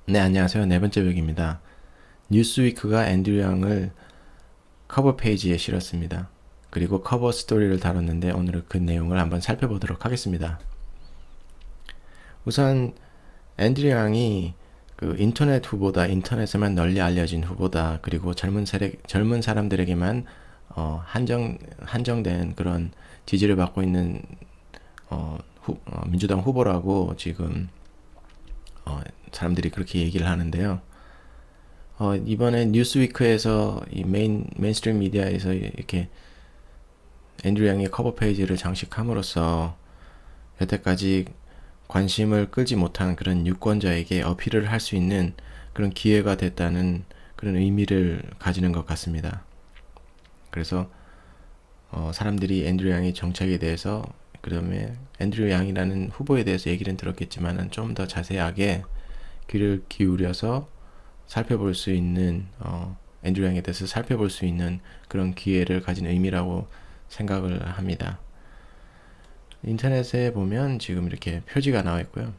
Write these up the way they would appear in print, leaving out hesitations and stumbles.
네, 안녕하세요. 네 번째 벽입니다. 뉴스위크가 앤드류 양을 커버 페이지에 실었습니다. 그리고 커버 스토리를 다뤘는데 오늘은 그 내용을 한번 살펴보도록 하겠습니다. 우선 앤드류 양이 그 인터넷 후보다, 인터넷에만 널리 알려진 후보다, 그리고 젊은 사람들에게만 한정된 그런 지지를 받고 있는 민주당 후보라고 지금 사람들이 그렇게 얘기를 하는데요. 이번에 뉴스위크에서 이 메인스트림 미디어에서 이렇게 앤드류 양의 커버 페이지를 장식함으로써 여태까지 관심을 끌지 못한 그런 유권자에게 어필을 할 수 있는 그런 기회가 됐다는 그런 의미를 가지는 것 같습니다. 그래서 사람들이 앤드류 양의 정책에 대해서, 그다음에 앤드류 양이라는 후보에 대해서 얘기는 들었겠지만은 좀 더 자세하게 귀를 기울여서 살펴볼 수 있는 앤드류 양에 대해서 살펴볼 수 있는 그런 기회를 가진 의미라고 생각을 합니다. 인터넷에 보면 지금 이렇게 표지가 나와 있고요.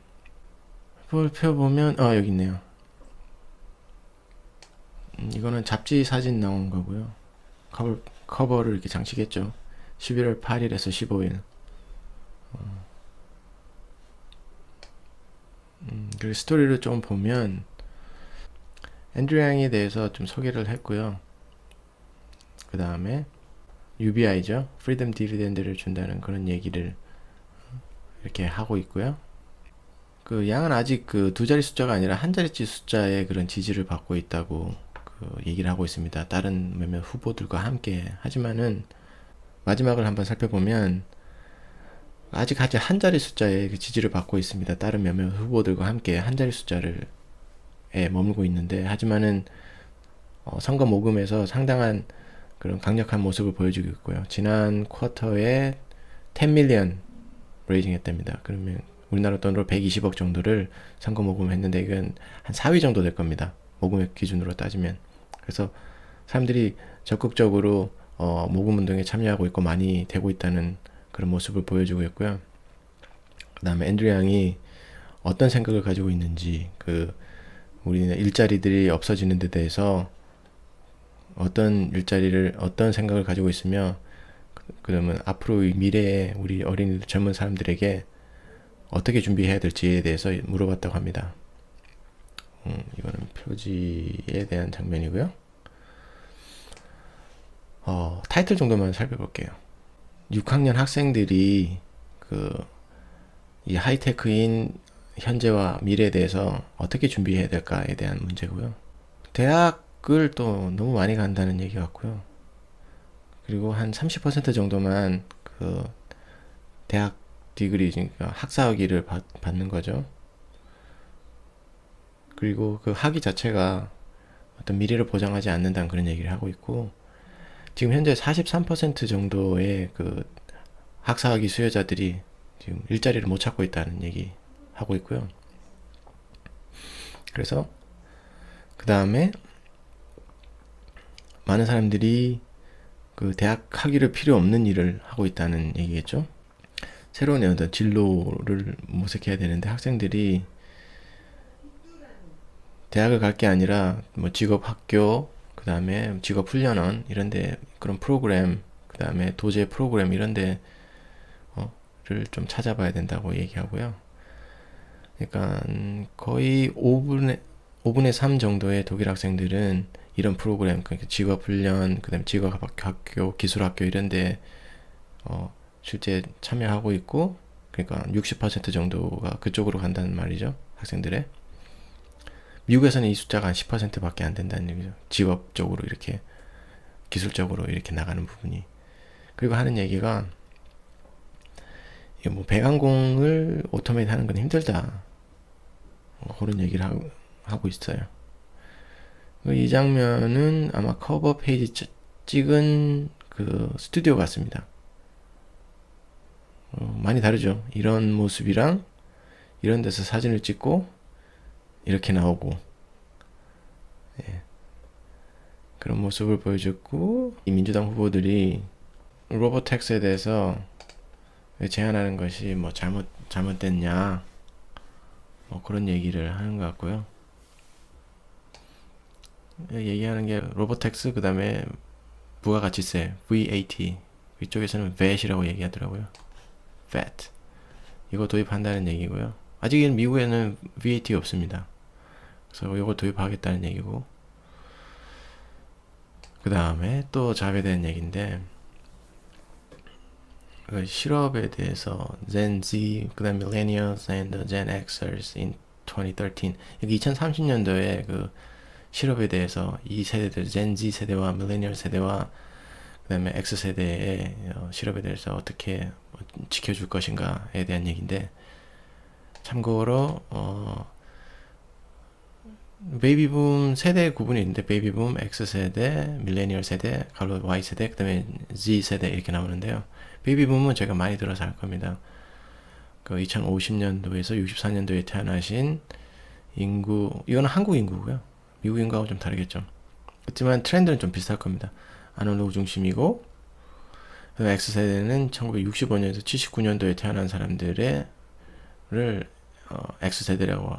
보면 여기 있네요. 이거는 잡지 사진 나온 거고요. 커버를 이렇게 장식했죠. 11월 8일에서 15일. 그리고 스토리를 좀 보면 앤드류 양에 대해서 좀 소개를 했고요. 그 다음에 UBI죠. 프리덤 디비덴드를 준다는 그런 얘기를 이렇게 하고 있고요. 그 양은 아직 그 두 자리 숫자가 아니라 한 자릿수 숫자의 그런 지지를 받고 있다고 그 얘기를 하고 있습니다. 다른 몇몇 후보들과 함께. 하지만은 마지막을 한번 살펴보면 아직 한 자리 숫자의 그 지지를 받고 있습니다. 다른 몇몇 후보들과 함께 한 자리 숫자를 머물고 있는데, 하지만은 선거 모금에서 상당한 그런 강력한 모습을 보여주고 있고요. 지난 쿼터에 10 밀리언 레이징 했답니다. 그러면 우리나라 돈으로 120억 정도를 선거 모금했는데 이건 한 4위 정도 될 겁니다. 모금액 기준으로 따지면. 그래서 사람들이 적극적으로 모금 운동에 참여하고 있고 많이 되고 있다는 그런 모습을 보여주고 있고요. 그 다음에 앤드류 양이 어떤 생각을 가지고 있는지, 우리는 일자리들이 없어지는 데 대해서 어떤 생각을 가지고 있으며, 그러면 앞으로의 미래에 우리 어린 젊은 사람들에게 어떻게 준비해야 될지에 대해서 물어봤다고 합니다. 이거는 표지에 대한 장면이고요. 타이틀 정도만 살펴볼게요. 6학년 학생들이 이 하이테크인 현재와 미래에 대해서 어떻게 준비해야 될까에 대한 문제고요. 대학을 또 너무 많이 간다는 얘기 같고요. 그리고 한 30% 정도만 그 대학 디그리, 그러니까 학사학위를 받는 거죠. 그리고 그 학위 자체가 어떤 미래를 보장하지 않는다는 그런 얘기를 하고 있고, 지금 현재 43% 정도의 그 학사학위 수요자들이 지금 일자리를 못 찾고 있다는 얘기 하고 있고요. 그래서 그 다음에 많은 사람들이 그 대학 학위를 필요 없는 일을 하고 있다는 얘기겠죠. 새로운 어떤 진로를 모색해야 되는데 학생들이 대학을 갈 게 아니라 뭐 직업 학교, 그 다음에 직업 훈련원 이런데 그런 프로그램, 그 다음에 도제 프로그램 이런데를 좀 찾아봐야 된다고 얘기하고요. 그러니까 거의 5분의 3 정도의 독일 학생들은 이런 프로그램, 그러니까 직업 훈련, 그 다음에 직업 학교, 기술 학교 이런데 실제 참여하고 있고, 그러니까 60% 정도가 그쪽으로 간다는 말이죠. 학생들의. 미국에서는 이 숫자가 한 10%밖에 안 된다는 얘기죠. 직업적으로 이렇게, 기술적으로 이렇게 나가는 부분이. 그리고 하는 얘기가, 뭐 배관공을 오토메이트 하는 건 힘들다. 그런 얘기를 하고 있어요. 이 장면은 아마 커버 페이지 찍은 그 스튜디오 같습니다. 많이 다르죠. 이런 모습이랑 이런 데서 사진을 찍고 이렇게 나오고, 그런 모습을 보여줬고, 이 민주당 후보들이 로보택스에 대해서 제안하는 것이 뭐 잘못됐냐, 뭐 그런 얘기를 하는 것 같고요. 얘기하는 게 로보택스, 그 다음에 부가가치세, VAT. 이쪽에서는 VAT이라고 얘기하더라고요. VAT. 이거 도입한다는 얘기고요. 아직은 미국에는 VAT 없습니다. 그래서 이거 도입하겠다는 얘기고, 그 다음에 또 잡에 대한 얘기인데, 그 실업에 대해서 Gen Z, 그 다음 Millennials and Gen Xers in 2013. 여기 2030년도에 그 실업에 대해서 이 세대들, Gen Z 세대와 Millennial 세대와 그 다음에 X 세대의 실업에 대해서 어떻게 지켜줄 것인가에 대한 얘기인데, 참고로 베이비붐 세대 구분이 있는데, 베이비붐 X세대, 밀레니얼 세대, 가로 Y세대, 그 다음에 Z세대 이렇게 나오는데요. 베이비붐은 제가 많이 들어서 할 겁니다. 그 2050년도에서 64년도에 태어나신 인구, 이거는 한국 인구고요. 미국 인구하고 좀 다르겠죠. 그렇지만 트렌드는 좀 비슷할 겁니다. 아날로그 중심이고, X세대는 1965년에서 79년도에 태어난 사람들을 X세대라고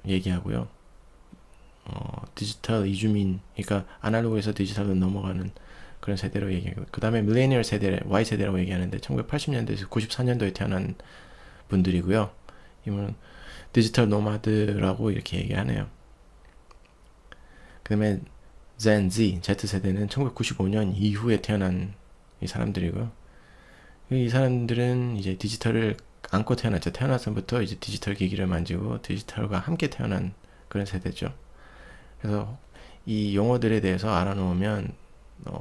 얘기하고요. 디지털 이주민, 그러니까 아날로그에서 디지털로 넘어가는 그런 세대로 얘기하고, 그 다음에 밀레니얼 세대, Y세대라고 얘기하는데 1980년대에서 94년도에 태어난 분들이고요. 이분 디지털 노마드라고 이렇게 얘기하네요. 그 다음에 Gen Z, Z세대는 1995년 이후에 태어난 이 사람들이고요. 이 사람들은 이제 디지털을 안고 태어났죠. 태어나서부터 이제 디지털 기기를 만지고 디지털과 함께 태어난 그런 세대죠. 그래서 이 용어들에 대해서 알아놓으면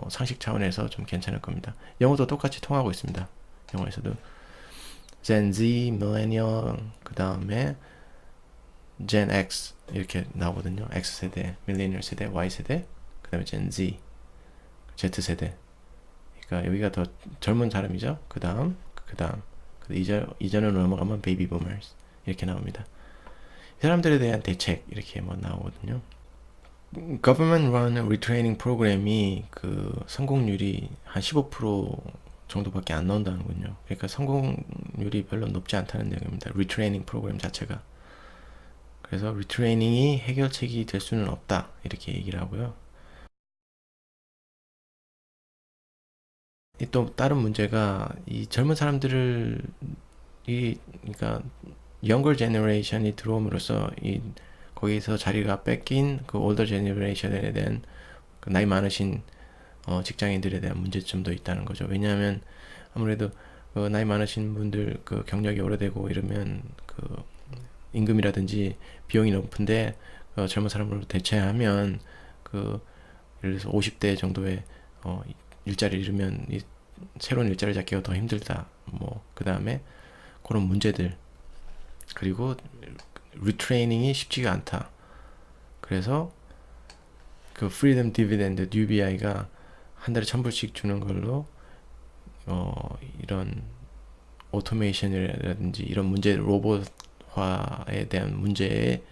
상식 차원에서 좀 괜찮을 겁니다. 영어도 똑같이 통하고 있습니다. 영어에서도 Gen Z, Millennial, 그 다음에 Gen X 이렇게 나오거든요. X세대, Millennial 세대, Y세대, 그 다음에 Gen Z, Z세대. 그러니까 여기가 더 젊은 사람이죠. 그 다음 이전으로 넘어가면 Baby Boomers 이렇게 나옵니다. 이 사람들에 대한 대책 이렇게 뭐 나오거든요. Government Run Retraining 프로그램이 그 성공률이 한 15% 정도밖에 안 나온다는군요. 그러니까 성공률이 별로 높지 않다는 얘기입니다. Retraining 프로그램 자체가. 그래서 Retraining이 해결책이 될 수는 없다 이렇게 얘기를 하고요. 또 다른 문제가 이 젊은 사람들을 그러니까 younger generation이 들어옴으로써 이 거기서 자리가 뺏긴 그 older generation에 대한 그 나이 많으신 직장인들에 대한 문제점도 있다는 거죠. 왜냐하면 아무래도 그 나이 많으신 분들 그 경력이 오래되고 이러면 그 임금이라든지 비용이 높은데 젊은 사람으로 대체하면 그 예를 들어서 50대 정도의 일자리를 잃으면 새로운 일자리를 잡기가 더 힘들다. 뭐 그 다음에 그런 문제들, 그리고 리트레이닝이 쉽지가 않다. 그래서 그 프리덤 디비덴드 UBI가 한 달에 1,000불씩 주는 걸로 이런 오토메이션이라든지 이런 문제, 로봇화에 대한 문제에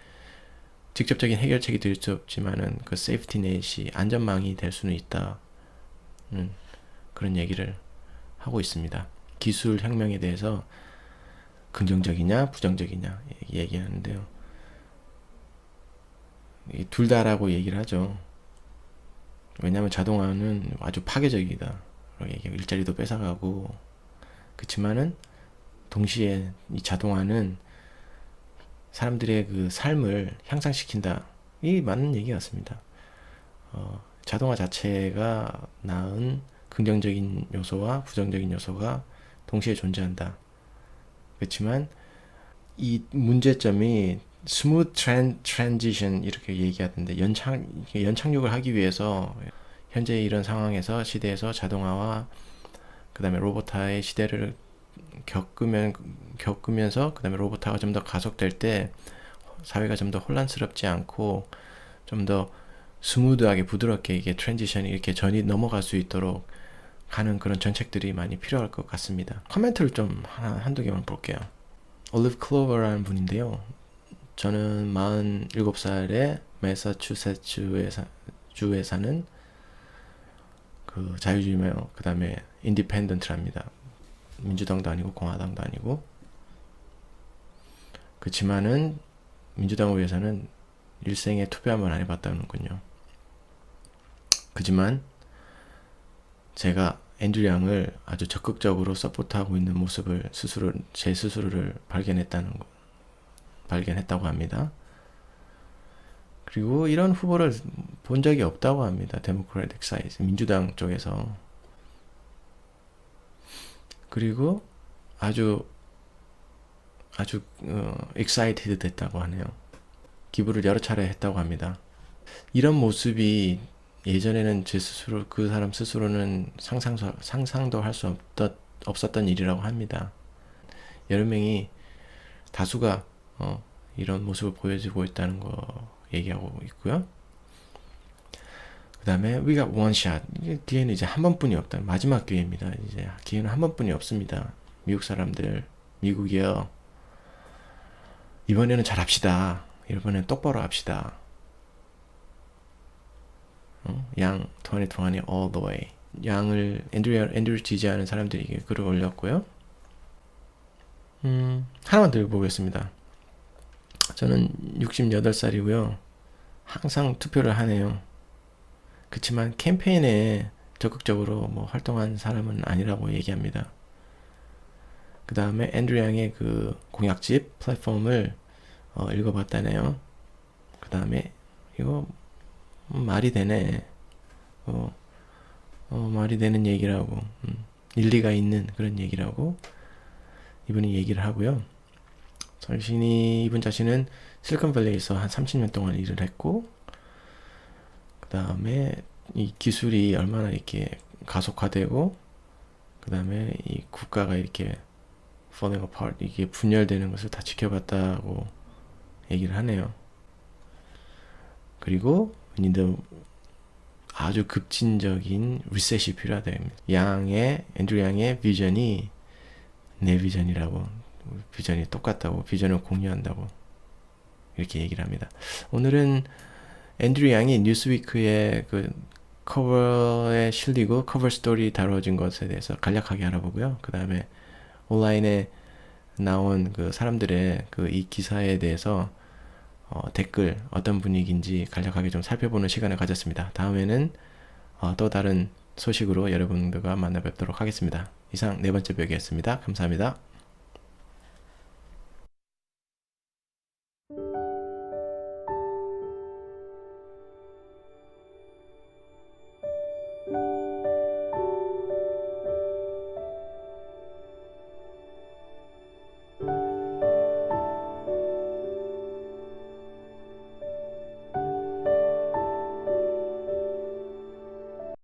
직접적인 해결책이 될 수 없지만은 그 세이프티넷이 안전망이 될 수는 있다. 그런 얘기를 하고 있습니다. 기술 혁명에 대해서 긍정적이냐 부정적이냐 얘기하는데요. 둘 다라고 얘기를 하죠. 왜냐하면 자동화는 아주 파괴적이다. 일자리도 뺏어가고, 그렇지만은 동시에 이 자동화는 사람들의 그 삶을 향상시킨다. 이 맞는 얘기 같습니다. 자동화 자체가 낳은 긍정적인 요소와 부정적인 요소가 동시에 존재한다. 그렇지만 이 문제점이 스무트 트랜지션 이렇게 얘기하던데, 연착륙을 하기 위해서 현재 이런 상황에서 시대에서 자동화와 그 다음에 로봇화의 시대를 겪으면서 그 다음에 로봇화가 좀 더 가속될 때 사회가 좀 더 혼란스럽지 않고 좀 더 스무드하게 부드럽게 이게 트랜지션이 이렇게 전이 넘어갈 수 있도록 하는 그런 정책들이 많이 필요할 것 같습니다. 코멘트를 좀 한두 개만 볼게요. 올리브 클로버라는 분인데요. 저는 47살에 매사추세츠주에 사는 그 자유주의며 그 다음에 인디펜던트랍니다. 민주당도 아니고 공화당도 아니고. 그렇지만은 민주당을 위해서는 일생에 투표 한번 안 해봤다는군요. 그지만 제가 앤드류 양을 아주 적극적으로 서포트하고 있는 모습을 제 스스로를 발견했다고 합니다. 그리고 이런 후보를 본 적이 없다고 합니다. 데모크라틱 사이드, 민주당 쪽에서. 그리고 아주 excited 됐다고 하네요. 기부를 여러 차례 했다고 합니다. 이런 모습이 예전에는 그 사람 스스로는 상상도 할 수 없었던 일이라고 합니다. 여러 명이 다수가 이런 모습을 보여주고 있다는 거 얘기하고 있고요. 그 다음에 we got one shot. 기회는 이제 한 번뿐이 없다. 마지막 기회입니다. 이제 기회는 한 번뿐이 없습니다. 미국 사람들, 미국이요. 이번에는 잘합시다. 이번에는 똑바로 합시다. 양 2020 all the way. 양을 앤드류 지지하는 사람들이 글을 올렸고요. 하나만 더 읽어보겠습니다. 저는 68살이고요. 항상 투표를 하네요. 그렇지만 캠페인에 적극적으로 활동한 사람은 아니라고 얘기합니다. 그 다음에 앤드류 양의 그 공약집 플랫폼을 읽어봤다네요. 그 다음에 이거 말이 되네. 말이 되는 얘기라고, 일리가 있는 그런 얘기라고 이분이 얘기를 하고요. 이분 자신은 실리콘밸리에서 한 30년 동안 일을 했고, 그 다음에 이 기술이 얼마나 이렇게 가속화되고, 그 다음에 이 국가가 이렇게 falling apart, 이게 분열되는 것을 다 지켜봤다고 얘기를 하네요. 그리고 아주 급진적인 리셋이 필요하다. 앤드류 양의 비전이 내 비전이라고, 비전이 똑같다고, 비전을 공유한다고 이렇게 얘기를 합니다. 오늘은 앤드류 양이 뉴스위크의 그 커버에 실리고 커버 스토리 다뤄진 것에 대해서 간략하게 알아보고요. 그 다음에 온라인에 나온 그 사람들의 그 이 기사에 대해서 댓글 어떤 분위기인지 간략하게 좀 살펴보는 시간을 가졌습니다. 다음에는 또 다른 소식으로 여러분들과 만나 뵙도록 하겠습니다. 이상 네 번째 벽이었습니다. 감사합니다.